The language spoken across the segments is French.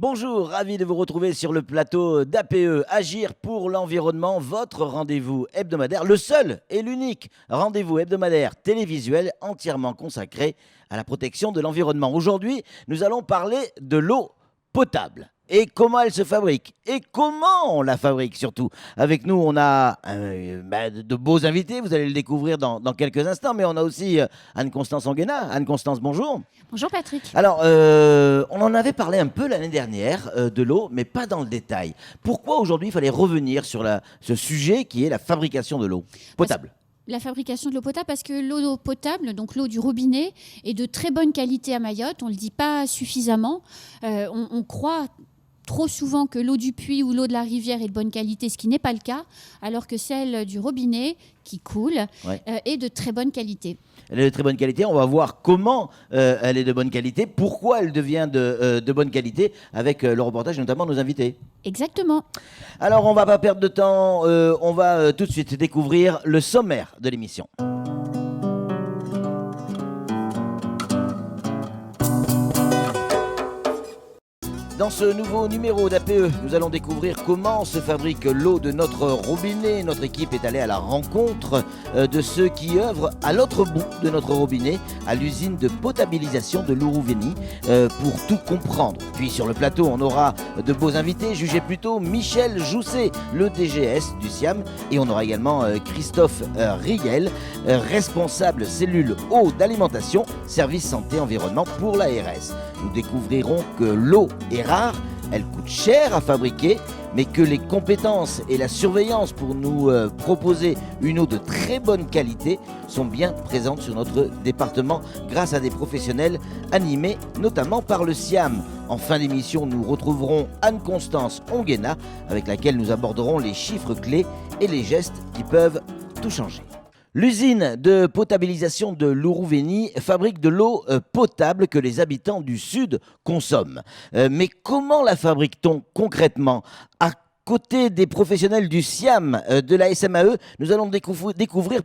Bonjour, ravi de vous retrouver sur le plateau d'APE, Agir pour l'environnement, votre rendez-vous hebdomadaire, le seul et l'unique rendez-vous hebdomadaire télévisuel entièrement consacré à la protection de l'environnement. Aujourd'hui, nous allons parler de l'eau potable. Et comment elle se fabrique et comment on la fabrique surtout. Avec nous, on a de beaux invités, vous allez le découvrir dans quelques instants, mais on a aussi Anne-Constance Anguena. Anne-Constance, bonjour. Bonjour Patrick. Alors, on en avait parlé un peu l'année dernière de l'eau, mais pas dans le détail. Pourquoi aujourd'hui il fallait revenir sur ce sujet qui est la fabrication de l'eau potable ? La fabrication de l'eau potable, parce que l'eau potable, donc l'eau du robinet, est de très bonne qualité à Mayotte. On ne le dit pas suffisamment. On croit trop souvent que l'eau du puits ou l'eau de la rivière est de bonne qualité, ce qui n'est pas le cas, alors que celle du robinet, qui coule, est de très bonne qualité. Elle est de très bonne qualité. On va voir comment elle est de bonne qualité, pourquoi elle devient de bonne qualité, avec le reportage notamment de nos invités. Exactement. Alors, on ne va pas perdre de temps. On va tout de suite découvrir le sommaire de l'émission. Dans ce nouveau numéro d'APE, nous allons découvrir comment se fabrique l'eau de notre robinet. Notre équipe est allée à la rencontre de ceux qui œuvrent à l'autre bout de notre robinet, à l'usine de potabilisation de l'Ourouveni, pour tout comprendre. Puis sur le plateau, on aura de beaux invités. Jugez plutôt Michel Jousset, le DGS du SIAM. Et on aura également Christophe Riel, responsable cellule eau d'alimentation, service santé environnement pour l'ARS. Nous découvrirons que l'eau est rare, elle coûte cher à fabriquer, mais que les compétences et la surveillance pour nous proposer une eau de très bonne qualité sont bien présentes sur notre département grâce à des professionnels animés notamment par le SIAM. En fin d'émission, nous retrouverons Anne-Constance Anguena avec laquelle nous aborderons les chiffres clés et les gestes qui peuvent tout changer. L'usine de potabilisation de l'Ourouveni fabrique de l'eau potable que les habitants du Sud consomment. Mais comment la fabrique-t-on concrètement ? À côté des professionnels du SIAM, de la SMAE, nous allons découvrir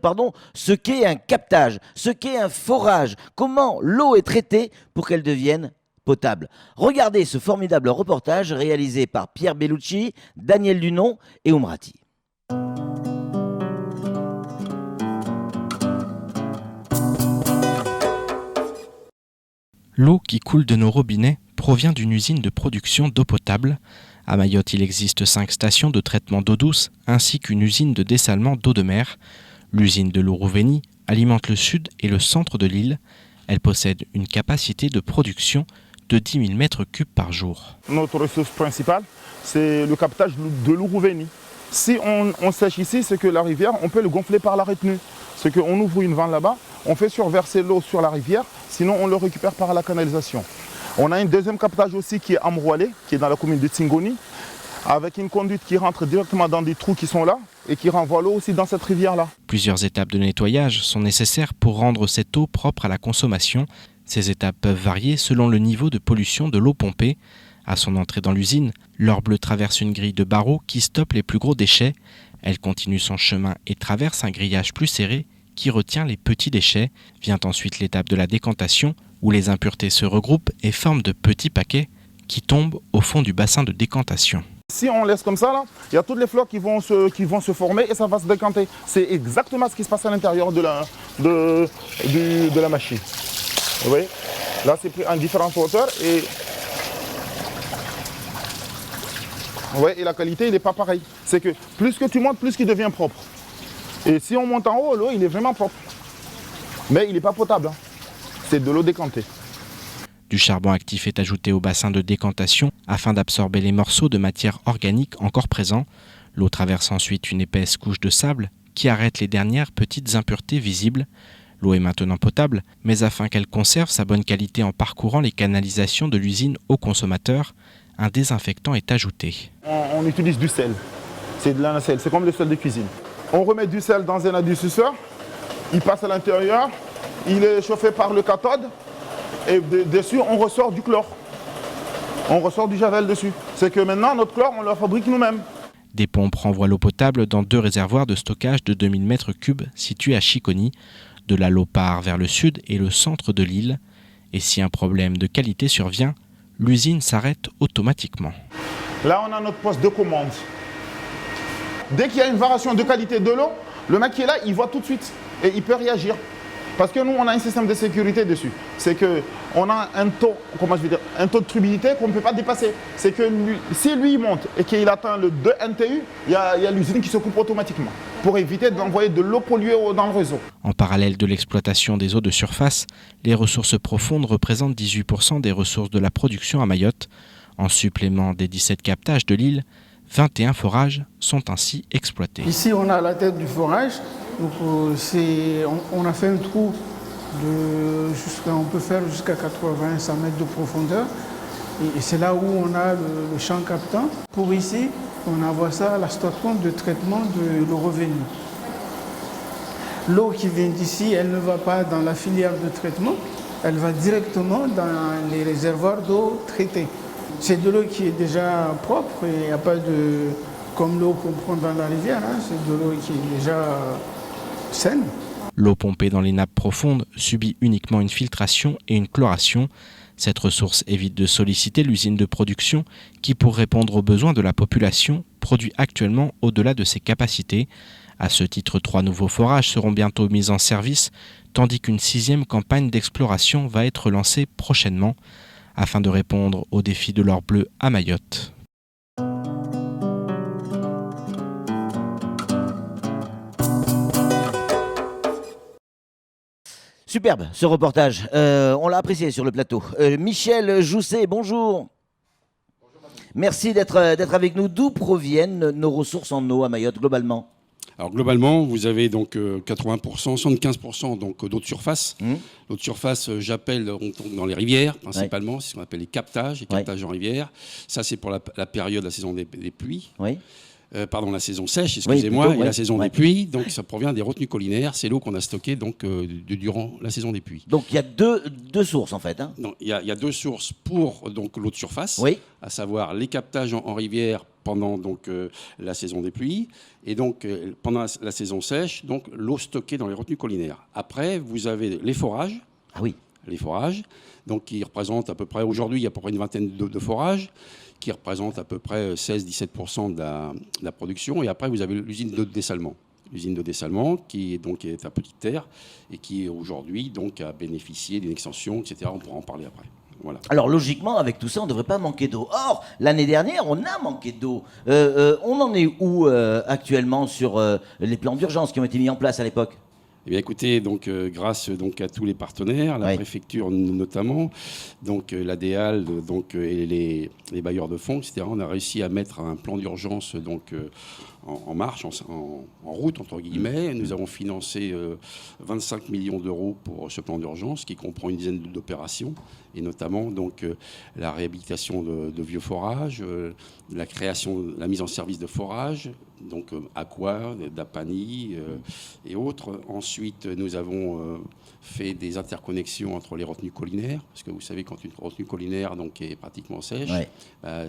ce qu'est un captage, ce qu'est un forage, comment l'eau est traitée pour qu'elle devienne potable. Regardez ce formidable reportage réalisé par Pierre Bellucci, Daniel Dunon et Oumrati. L'eau qui coule de nos robinets provient d'une usine de production d'eau potable. À Mayotte, il existe 5 stations de traitement d'eau douce ainsi qu'une usine de dessalement d'eau de mer. L'usine de l'Ourouveni alimente le sud et le centre de l'île. Elle possède une capacité de production de 10 000 mètres cubes par jour. Notre ressource principale, c'est le captage de l'Ourouveni. Si on sèche ici, c'est que la rivière, on peut le gonfler par la retenue. C'est qu'on ouvre une vanne là-bas, on fait surverser l'eau sur la rivière, sinon on le récupère par la canalisation. On a un deuxième captage aussi qui est à Mroualé, qui est dans la commune de Tsingoni, avec une conduite qui rentre directement dans des trous qui sont là et qui renvoie l'eau aussi dans cette rivière-là. Plusieurs étapes de nettoyage sont nécessaires pour rendre cette eau propre à la consommation. Ces étapes peuvent varier selon le niveau de pollution de l'eau pompée. À son entrée dans l'usine, l'or bleu traverse une grille de barreaux qui stoppe les plus gros déchets. Elle continue son chemin et traverse un grillage plus serré qui retient les petits déchets. Vient ensuite l'étape de la décantation où les impuretés se regroupent et forment de petits paquets qui tombent au fond du bassin de décantation. Si on laisse comme ça, là, il y a toutes les fleurs qui vont se former et ça va se décanter. C'est exactement ce qui se passe à l'intérieur de la machine. Vous voyez ? Là, c'est pris en différentes hauteurs et et la qualité, il n'est pas pareil. C'est que plus que tu montes, plus qu'il devient propre. Et si on monte en haut, l'eau, il est vraiment propre. Mais il n'est pas potable. C'est de l'eau décantée. Du charbon actif est ajouté au bassin de décantation afin d'absorber les morceaux de matière organique encore présents. L'eau traverse ensuite une épaisse couche de sable qui arrête les dernières petites impuretés visibles. L'eau est maintenant potable, mais afin qu'elle conserve sa bonne qualité en parcourant les canalisations de l'usine aux consommateurs, un désinfectant est ajouté. On utilise du sel. C'est de la sel, c'est comme le sel de cuisine. On remet du sel dans un adoucisseur, il passe à l'intérieur, il est chauffé par le cathode et dessus on ressort du chlore. On ressort du javel dessus. C'est que maintenant notre chlore on le fabrique nous-mêmes. Des pompes renvoient l'eau potable dans 2 réservoirs de stockage de 2000 m3 situés à Chiconi. De là, l'eau part vers le sud et le centre de l'île. Et si un problème de qualité survient, l'usine s'arrête automatiquement. Là, on a notre poste de commande. Dès qu'il y a une variation de qualité de l'eau, le mec qui est là, il voit tout de suite et il peut réagir. Parce que nous, on a un système de sécurité dessus. C'est qu'on a un taux de turbidité qu'on ne peut pas dépasser. C'est que si lui il monte et qu'il atteint le 2 NTU, il y a l'usine qui se coupe automatiquement pour éviter d'envoyer de l'eau polluée dans le réseau. En parallèle de l'exploitation des eaux de surface, les ressources profondes représentent 18% des ressources de la production à Mayotte. En supplément des 17 captages de l'île, 21 forages sont ainsi exploités. Ici, on a la tête du forage. Donc, on a fait un trou on peut faire jusqu'à 80-100 mètres de profondeur. Et c'est là où on a le champ captant. Pour ici, on envoie ça à la station de traitement de l'eau revenue. L'eau qui vient d'ici, elle ne va pas dans la filière de traitement, elle va directement dans les réservoirs d'eau traitée. C'est de l'eau qui est déjà propre, il n'y a pas de... comme l'eau qu'on prend dans la rivière, hein, c'est de l'eau qui est déjà saine. L'eau pompée dans les nappes profondes subit uniquement une filtration et une chloration. Cette ressource évite de solliciter l'usine de production qui, pour répondre aux besoins de la population, produit actuellement au-delà de ses capacités. À ce titre, 3 nouveaux forages seront bientôt mis en service, tandis qu'une 6e campagne d'exploration va être lancée prochainement, afin de répondre aux défis de l'or bleu à Mayotte. Superbe ce reportage, on l'a apprécié sur le plateau. Michel Jousset, bonjour. Merci d'être avec nous. D'où proviennent nos ressources en eau à Mayotte globalement ? Alors globalement, vous avez donc 80%, 75% donc d'eau de surface. L'eau de surface, j'appelle dans les rivières principalement, ouais. C'est ce qu'on appelle les captages en rivière. Ça, c'est pour la période, la saison des pluies. Oui. La saison sèche, excusez-moi, oui, plutôt, et la saison des pluies. Donc ça provient des retenues collinaires. C'est l'eau qu'on a stockée donc, durant la saison des pluies. Donc il y a deux sources en fait. Hein. Non, il y a 2 sources pour donc, l'eau de surface, à savoir les captages en rivière pendant donc, la saison des pluies et donc pendant la saison sèche, donc, l'eau stockée dans les retenues collinaires. Après, vous avez les forages. Ah oui. Les forages, donc, qui représentent à peu près, aujourd'hui, il y a à peu près une vingtaine de forages, qui représentent à peu près 16-17% de la production. Et après, vous avez l'usine de dessalement. L'usine de dessalement qui est à Petite Terre et qui aujourd'hui donc, a bénéficié d'une extension, etc. On pourra en parler après. Voilà. Alors logiquement, avec tout ça, on ne devrait pas manquer d'eau. Or, l'année dernière, on a manqué d'eau. On en est où actuellement sur les plans d'urgence qui ont été mis en place à l'époque ? Eh bien, écoutez, donc, grâce donc, à tous les partenaires, la préfecture notamment, donc, l'ADEAL donc, et les bailleurs de fonds, etc., on a réussi à mettre un plan d'urgence donc, en marche, en route, entre guillemets. Nous avons financé 25 millions d'euros pour ce plan d'urgence qui comprend une dizaine d'opérations, et notamment donc, la réhabilitation de vieux forages, la création, la mise en service de forages, donc Aqua, Dapani et autres. Ensuite, nous avons fait des interconnexions entre les retenues collinaires, parce que vous savez, quand une retenue collinaire donc, est pratiquement sèche,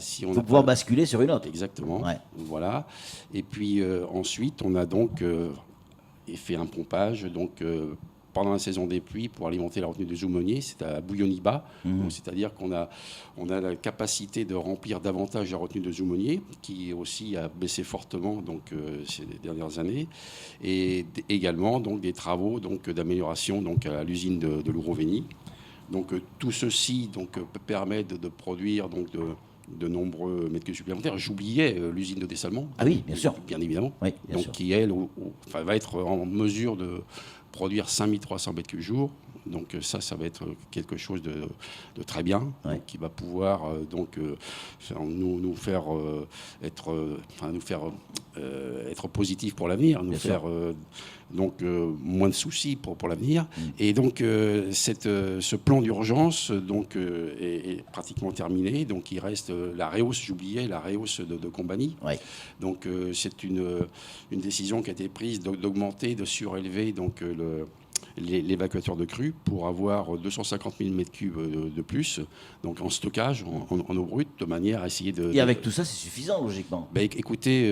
si on faut pouvoir basculer sur une autre. Exactement, voilà. Et puis ensuite, on a donc fait un pompage donc, pendant la saison des pluies pour alimenter la retenue de Zoumonier, c'est à Bouilloniba. C'est-à-dire qu'on a la capacité de remplir davantage la retenue de Zoumonier, qui aussi a baissé fortement donc, ces dernières années, et également donc, des travaux donc, d'amélioration donc, à l'usine de l'Ouroveni. Donc tout ceci donc, permet de produire donc, de nombreux mètres cubes supplémentaires. J'oubliais l'usine de dessalement. Ah oui, bien sûr. Bien évidemment. Oui, bien donc, sûr. Qui, elle, va être en mesure de produire 5300 mètres cubes jour. Donc ça va être quelque chose de très bien, donc, qui va pouvoir nous faire être positif pour l'avenir, nous faire moins de soucis pour l'avenir. Et donc ce plan d'urgence donc est pratiquement terminé. Donc il reste la réhausse, j'oubliais, la réhausse de Combani. Donc c'est une décision qui a été prise d'augmenter, de surélever donc l'évacuateur de crue pour avoir 250 000 m3 de plus, donc en stockage, en eau brute, de manière à essayer de... Et avec tout ça, c'est suffisant, logiquement. Écoutez,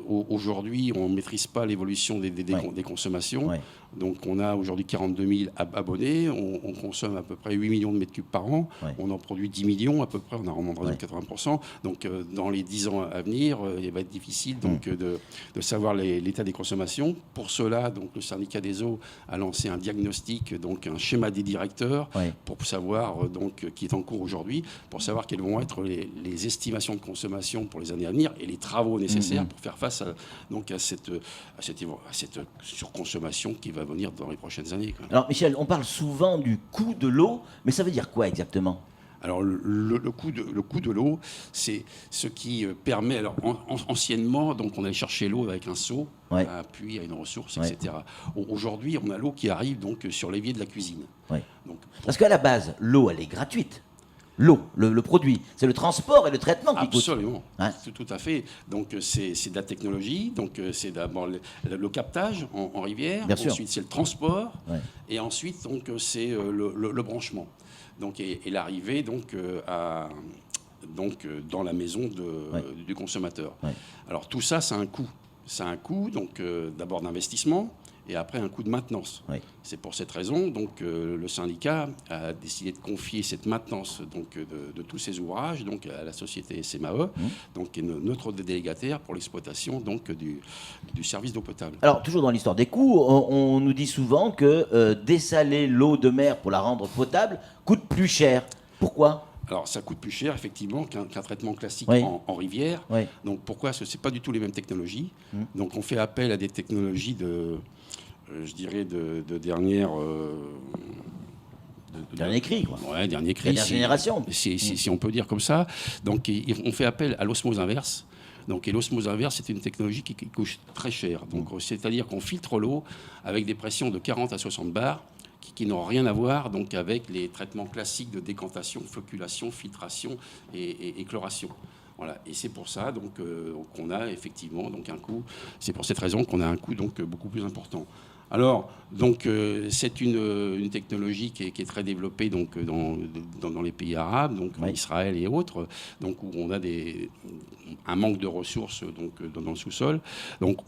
aujourd'hui, on ne maîtrise pas l'évolution des consommations. Ouais. Donc on a aujourd'hui 42 000 abonnés, on consomme à peu près 8 millions de mètres cubes par an, on en produit 10 millions à peu près, on a remonté de 80%. Donc dans les 10 ans à venir, il va être difficile donc, de savoir l'état des consommations. Pour cela, donc, le syndicat des eaux a lancé un diagnostic, donc un schéma des directeurs pour savoir, donc, qui est en cours aujourd'hui, pour savoir quelles vont être les estimations de consommation pour les années à venir et les travaux nécessaires pour faire face à cette surconsommation qui va venir dans les prochaines années. Alors Michel, on parle souvent du coût de l'eau, mais ça veut dire quoi exactement ? Alors le coût de l'eau, c'est ce qui permet. Alors anciennement, donc on allait chercher l'eau avec un seau, à un puits, à une ressource, etc. Aujourd'hui, on a l'eau qui arrive donc sur l'évier de la cuisine. Donc, parce qu'à la base, l'eau, elle est gratuite. L'eau, le produit, c'est le transport et le traitement qui coûtent. Absolument, tout à fait. Donc c'est de la technologie, donc c'est d'abord le captage en rivière, ensuite c'est le transport, et ensuite donc c'est le branchement. Donc et l'arrivée donc dans la maison du consommateur. Alors tout ça, ça a un coût. Ça a un coût donc d'abord d'investissement. Et après un coût de maintenance. C'est pour cette raison donc le syndicat a décidé de confier cette maintenance donc de tous ces ouvrages donc à la société SMAE, donc qui est notre délégataire pour l'exploitation donc du service d'eau potable. Alors toujours dans l'histoire des coûts, on nous dit souvent que dessaler l'eau de mer pour la rendre potable coûte plus cher. Pourquoi ? Alors, ça coûte plus cher, effectivement, qu'un traitement classique en rivière. Donc, pourquoi ? Parce que ce n'est pas du tout les mêmes technologies. Donc, on fait appel à des technologies de dernière... dernier cri, quoi. Ouais, dernier cri. Dernière génération. Si on peut dire comme ça. Donc, on fait appel à l'osmose inverse. Donc, et l'osmose inverse, c'est une technologie qui coûte très cher. Donc, c'est-à-dire qu'on filtre l'eau avec des pressions de 40 à 60 bars, qui n'ont rien à voir donc avec les traitements classiques de décantation, flocculation, filtration et chloration. Voilà. Et c'est pour ça donc qu'on a effectivement donc un coût. C'est pour cette raison qu'on a un coût donc beaucoup plus important. Alors, donc, c'est une technologie qui est très développée donc, dans les pays arabes, donc en Israël et autres, donc, où on a un manque de ressources donc, dans le sous-sol. Donc,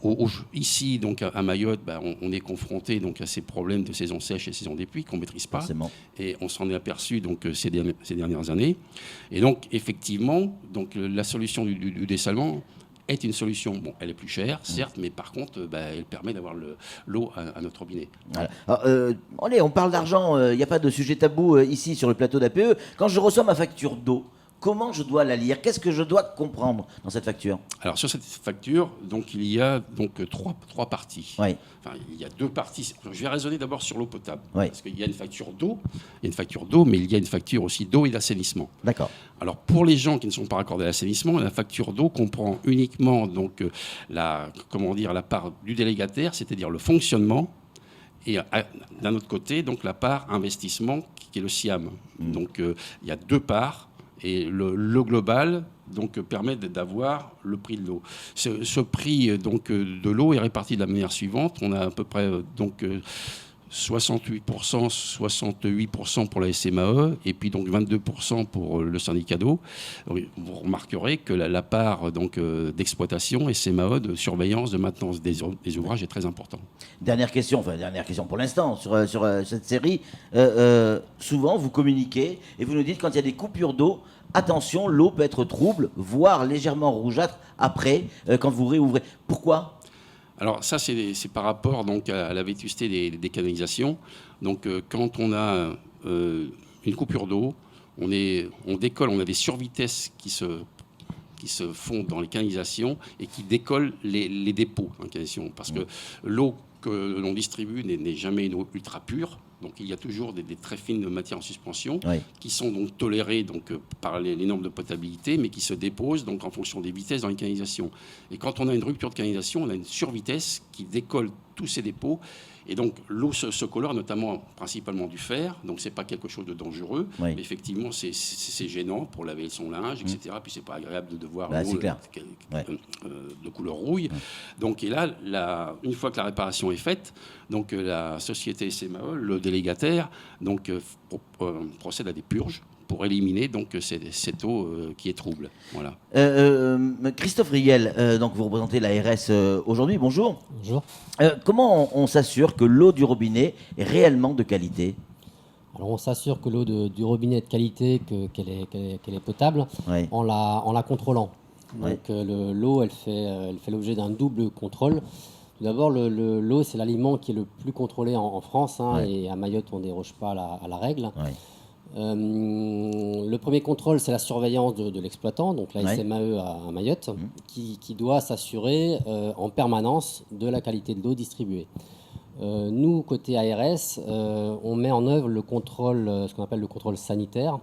ici, donc, à Mayotte, on est confronté donc, à ces problèmes de saison sèche et saison des pluies qu'on ne maîtrise pas. Forcément. Et on s'en est aperçu donc, ces dernières années. Et donc, effectivement, donc, la solution du dessalement est une solution. Bon, elle est plus chère, certes, mais par contre, elle permet d'avoir l'eau à notre robinet. Voilà. Alors, allez, on parle d'argent, il n'y a pas de sujet tabou ici sur le plateau d'APE. Quand je reçois ma facture d'eau, comment je dois la lire ? Qu'est-ce que je dois comprendre dans cette facture ? Alors, sur cette facture, donc, il y a donc, trois parties. Enfin, il y a deux parties. Je vais raisonner d'abord sur l'eau potable. Parce qu'il y a une facture d'eau, mais il y a une facture aussi d'eau et d'assainissement. D'accord. Alors, pour les gens qui ne sont pas raccordés à l'assainissement, la facture d'eau comprend uniquement donc, la part du délégataire, c'est-à-dire le fonctionnement, et d'un autre côté, donc, la part investissement, qui est le SIAM. Donc, il y a deux parts. Et le global donc, permet d'avoir le prix de l'eau. Ce prix donc, de l'eau est réparti de la manière suivante. On a à peu près donc, 68% pour la SMAE et puis donc 22% pour le syndicat d'eau. Vous remarquerez que la part donc, d'exploitation SMAE, de surveillance, de maintenance des ouvrages est très importante. Dernière question pour l'instant sur cette série. Souvent, vous communiquez et vous nous dites quand il y a des coupures d'eau, attention, l'eau peut être trouble, voire légèrement rougeâtre après, quand vous réouvrez. Pourquoi ? Alors ça, c'est par rapport donc, à la vétusté des canalisations. Donc quand on a une coupure d'eau, on décolle, on a des survitesses qui se font dans les canalisations et qui décollent les dépôts en canalisation. Parce que l'eau que l'on distribue n'est jamais une eau ultra pure. Donc il y a toujours des très fines matières en suspension qui sont donc tolérées donc, par les normes de potabilité, mais qui se déposent donc, en fonction des vitesses dans les canalisations. Et quand on a une rupture de canalisation, on a une survitesse qui décolle tous ces dépôts Et donc l'eau se colore notamment principalement du fer, donc c'est pas quelque chose de dangereux, mais effectivement c'est gênant pour laver son linge, etc. Puis c'est pas agréable de voir l'eau de couleur rouille. Donc et là, une fois que la réparation est faite, donc la société SMAE, le délégataire, donc procède à des purges pour éliminer donc cette eau qui est trouble. Voilà. Christophe Riel, donc vous représentez l'ARS aujourd'hui. Bonjour. Bonjour. Comment on s'assure que l'eau du robinet est réellement de qualité ? Alors on s'assure que l'eau du robinet est de qualité, qu'elle est potable, en la contrôlant. Donc l'eau, elle fait l'objet d'un double contrôle. Tout d'abord, l'eau, c'est l'aliment qui est le plus contrôlé en France, et à Mayotte, on ne déroge pas à la règle. Le premier contrôle, c'est la surveillance de l'exploitant, donc la SMAE à Mayotte, qui doit s'assurer en permanence de la qualité de l'eau distribuée. Nous, côté ARS, on met en œuvre le contrôle, ce qu'on appelle le contrôle sanitaire,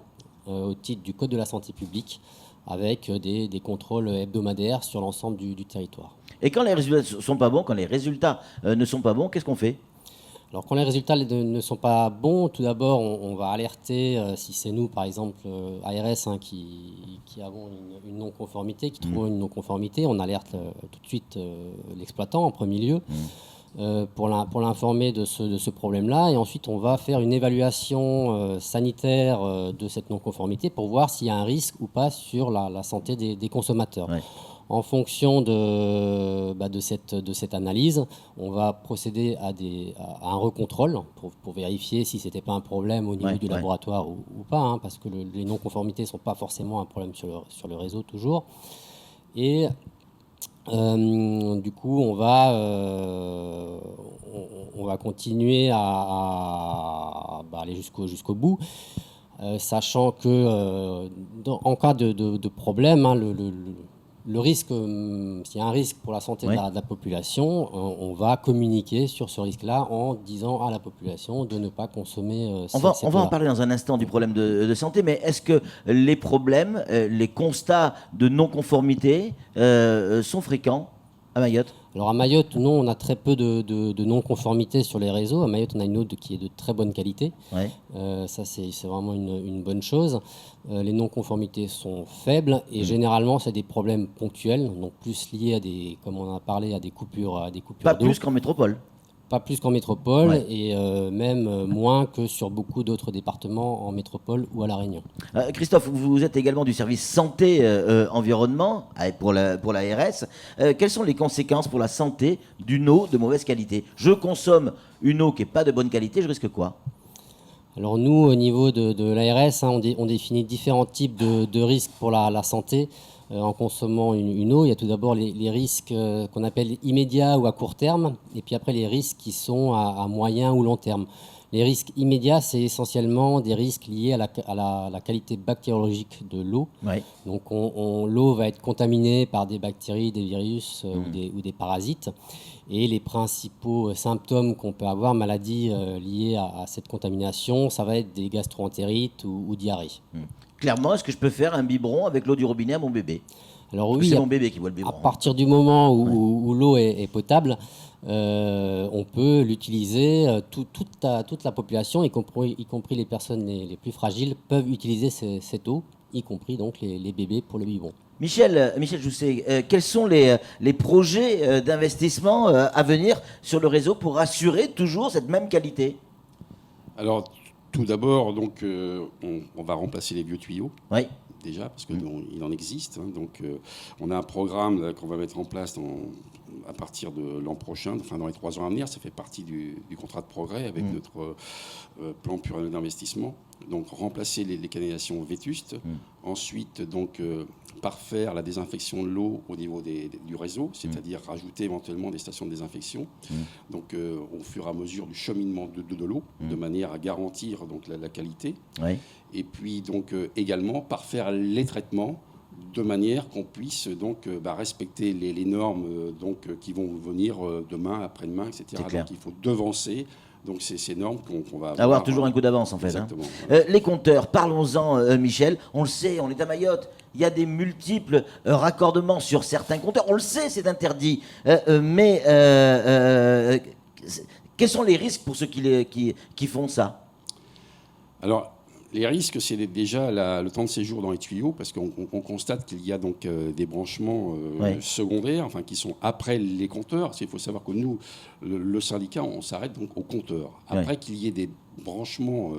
au titre du Code de la santé publique, avec des contrôles hebdomadaires sur l'ensemble du territoire. Et quand les résultats sont pas bons, quand les résultats ne sont pas bons, qu'est-ce qu'on fait ? Alors quand les résultats ne sont pas bons, tout d'abord on va alerter, si c'est nous par exemple ARS qui avons une non-conformité, qui trouvons une non-conformité, on alerte tout de suite l'exploitant en premier lieu pour l'informer de ce problème-là, et ensuite on va faire une évaluation sanitaire de cette non-conformité pour voir s'il y a un risque ou pas sur la santé des consommateurs. En fonction de cette analyse, on va procéder à un recontrôle pour vérifier si ce n'était pas un problème au niveau du laboratoire ou pas, parce que les non-conformités ne sont pas forcément un problème sur le réseau toujours. Et du coup, on va continuer à aller jusqu'au bout, sachant que en cas de problème, le risque, s'il y a un risque pour la santé de la population, on va communiquer sur ce risque-là en disant à la population de ne pas consommer on va en parler dans un instant du problème de santé, mais est-ce que les problèmes, les constats de non-conformité sont fréquents à Mayotte ? Alors à Mayotte, non, on a très peu de non-conformité sur les réseaux. À Mayotte, on a une eau qui est de très bonne qualité. Ça, c'est vraiment une bonne chose. Les non-conformités sont faibles et généralement, c'est des problèmes ponctuels, donc plus liés à comme on a parlé, à des coupures d'eau. Pas plus qu'en métropole. Pas plus qu'en métropole et même moins que sur beaucoup d'autres départements en métropole ou à La Réunion. Christophe, vous êtes également du service santé environnement pour la RS. Quelles sont les conséquences pour la santé d'une eau de mauvaise qualité ? Je consomme une eau qui n'est pas de bonne qualité, je risque quoi ? Alors nous, au niveau de l'ARS, on définit différents types de risques pour la santé. En consommant une eau, il y a tout d'abord les risques qu'on appelle immédiats ou à court terme, et puis après les risques qui sont à moyen ou long terme. Les risques immédiats, c'est essentiellement des risques liés à la qualité bactériologique de l'eau. Donc l'eau va être contaminée par des bactéries, des virus ou des parasites. Et les principaux symptômes qu'on peut avoir, maladies liées à cette contamination, ça va être des gastro-entérites ou diarrhées. Clairement, est-ce que je peux faire un biberon avec l'eau du robinet à mon bébé ? Alors oui, c'est mon bébé qui boit le biberon. À partir du moment où l'eau est potable, on peut l'utiliser. Toute la population, y compris les personnes les plus fragiles, peuvent utiliser cette eau, y compris donc les bébés pour le biberon. Michel Jousset, quels sont les projets d'investissement à venir sur le réseau pour assurer toujours cette même qualité ? Alors, tout d'abord, donc, on va remplacer les vieux tuyaux. Déjà, parce qu'il en existe. Donc, on a un programme qu'on va mettre en place à partir de l'an prochain, enfin dans les 3 ans à venir. Ça fait partie du contrat de progrès avec notre plan pluriannuel d'investissement. Donc, remplacer les canalisations vétustes. Ensuite, donc, parfaire la désinfection de l'eau au niveau du réseau, c'est-à-dire rajouter éventuellement des stations de désinfection. Donc, au fur et à mesure du cheminement de l'eau, de manière à garantir donc, la qualité. Et puis, donc, également, parfaire les traitements de manière qu'on puisse donc, respecter les normes qui vont venir demain, après-demain, etc. Donc, il faut devancer. Donc, c'est ces normes qu'on va avoir toujours un coup d'avance, en fait. Exactement. Les compteurs, parlons-en, Michel. On le sait, on est à Mayotte. Il y a des multiples raccordements sur certains compteurs. On le sait, c'est interdit. Mais Quels sont les risques pour ceux qui font ça? Alors, les risques, c'est déjà le temps de séjour dans les tuyaux, parce qu'on constate qu'il y a donc des branchements secondaires, enfin qui sont après les compteurs. Il faut savoir que nous, le syndicat, on s'arrête donc aux compteurs. Après qu'il y ait des branchements,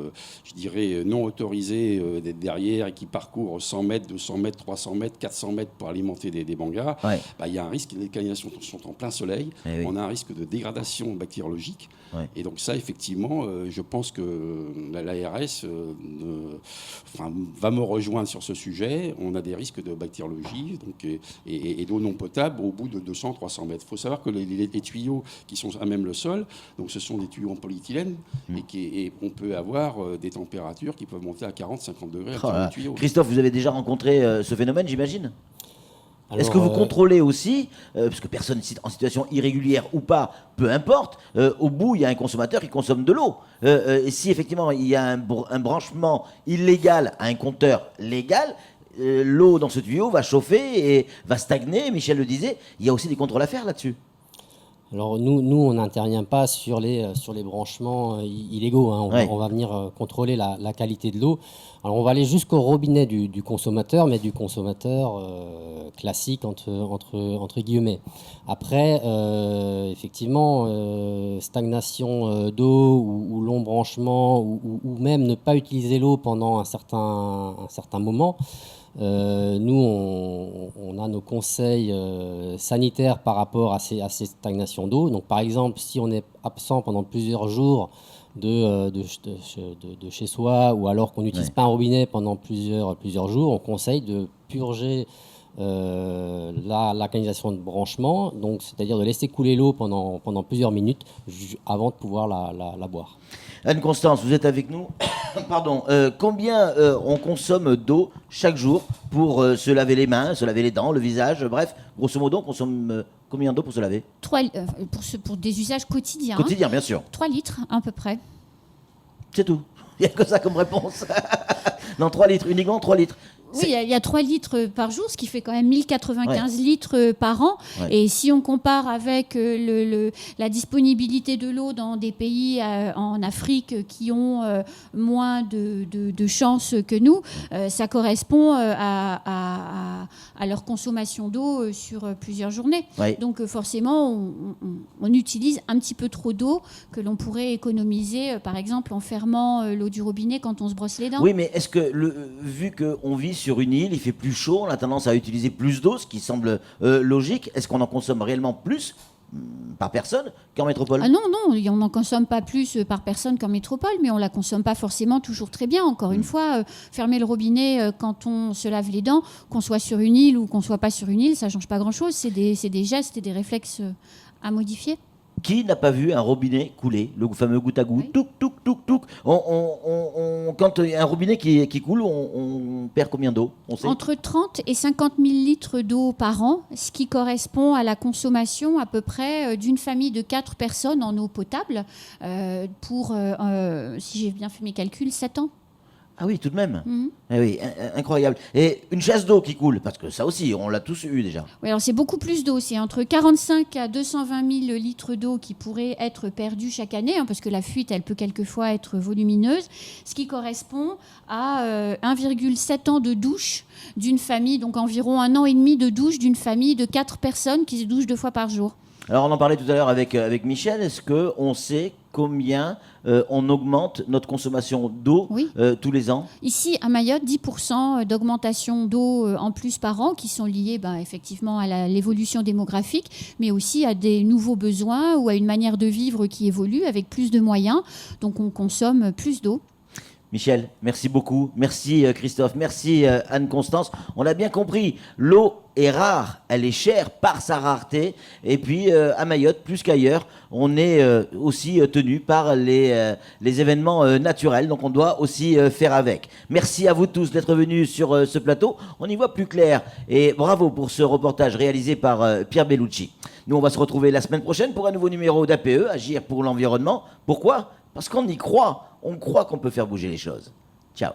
je dirais, non autorisés derrière et qui parcourent 100 mètres, 200 mètres, 300 mètres, 400 mètres pour alimenter des bangars, il y a un risque, les canalisations sont en plein soleil, on a un risque de dégradation bactériologique. Et donc ça, effectivement, je pense que l'ARS va me rejoindre sur ce sujet. On a des risques de bactériologie et d'eau non potable au bout de 200-300 mètres. Il faut savoir que les tuyaux qui sont à même le sol, donc ce sont des tuyaux en polyéthylène et on peut avoir des températures qui peuvent monter à 40-50 degrés à les tuyaux. Christophe, vous avez déjà rencontré ce phénomène, j'imagine? Est-ce que vous contrôlez aussi, parce que personne en situation irrégulière ou pas, peu importe, au bout il y a un consommateur qui consomme de l'eau. Et si effectivement il y a un branchement illégal à un compteur légal, l'eau dans ce tuyau va chauffer et va stagner, Michel le disait, il y a aussi des contrôles à faire là-dessus. Alors nous on n'intervient pas sur les branchements illégaux. On va venir contrôler la qualité de l'eau. Alors on va aller jusqu'au robinet du consommateur, mais du consommateur classique entre guillemets. Après, effectivement, stagnation d'eau ou long branchement ou même ne pas utiliser l'eau pendant un certain moment. Nous, on a nos conseils sanitaires par rapport à ces stagnations d'eau. Donc, par exemple, si on est absent pendant plusieurs jours de chez soi, ou alors qu'on n'utilise pas un robinet pendant plusieurs jours, on conseille de purger la canalisation de branchement, donc c'est-à-dire de laisser couler l'eau pendant plusieurs minutes avant de pouvoir la boire. Anne-Constance, vous êtes avec nous. Pardon. Combien on consomme d'eau chaque jour pour se laver les mains, se laver les dents, le visage, bref, grosso modo, on consomme combien d'eau pour se laver? Pour des usages quotidiens. Quotidien, bien sûr. 3 litres à peu près. C'est tout. Il n'y a que ça comme réponse. Non, 3 litres, uniquement 3 litres. Oui, il y a 3 litres par jour, ce qui fait quand même 1095 litres par an. Et si on compare avec la disponibilité de l'eau dans des pays en Afrique qui ont moins de chances que nous, ça correspond à leur consommation d'eau sur plusieurs journées. Donc forcément, on utilise un petit peu trop d'eau que l'on pourrait économiser, par exemple, en fermant l'eau du robinet quand on se brosse les dents. Oui, mais est-ce que, vu qu'on vit sur une île, il fait plus chaud, on a tendance à utiliser plus d'eau, ce qui semble logique. Est-ce qu'on en consomme réellement plus par personne qu'en métropole? Non, on n'en consomme pas plus par personne qu'en métropole, mais on ne la consomme pas forcément toujours très bien. Encore une fois, fermer le robinet quand on se lave les dents, qu'on soit sur une île ou qu'on ne soit pas sur une île, ça ne change pas grand-chose. C'est des gestes et des réflexes à modifier. Qui n'a pas vu un robinet couler, le fameux goutte à goutte, touc, touc, touc, touc. Quand il y a un robinet qui coule, on perd combien d'eau? Entre 30 et 50 000 litres d'eau par an, ce qui correspond à la consommation à peu près d'une famille de 4 personnes en eau potable pour, si j'ai bien fait mes calculs, 7 ans. Ah oui, tout de même. Ah oui, incroyable. Et une chasse d'eau qui coule, parce que ça aussi, on l'a tous eu déjà. Oui, alors c'est beaucoup plus d'eau. C'est entre 45 à 220 000 litres d'eau qui pourraient être perdus chaque année, parce que la fuite, elle peut quelquefois être volumineuse, ce qui correspond à 1,7 ans de douche d'une famille, donc environ 1 an et demi de douche d'une famille de 4 personnes qui se douchent 2 fois par jour. Alors on en parlait tout à l'heure avec Michel, est-ce qu'on sait combien on augmente notre consommation d'eau tous les ans? Ici, à Mayotte, 10% d'augmentation d'eau en plus par an qui sont liés effectivement à l'évolution démographique, mais aussi à des nouveaux besoins ou à une manière de vivre qui évolue avec plus de moyens. Donc on consomme plus d'eau. Michel, merci beaucoup. Merci Christophe. Merci Anne-Constance. On a bien compris, l'eau est rare, elle est chère par sa rareté. Et puis à Mayotte, plus qu'ailleurs, on est aussi tenu par les événements naturels. Donc on doit aussi faire avec. Merci à vous tous d'être venus sur ce plateau. On y voit plus clair. Et bravo pour ce reportage réalisé par Pierre Bellucci. Nous, on va se retrouver la semaine prochaine pour un nouveau numéro d'APE, Agir pour l'environnement. Pourquoi ? Parce qu'on y croit. On croit qu'on peut faire bouger les choses. Ciao.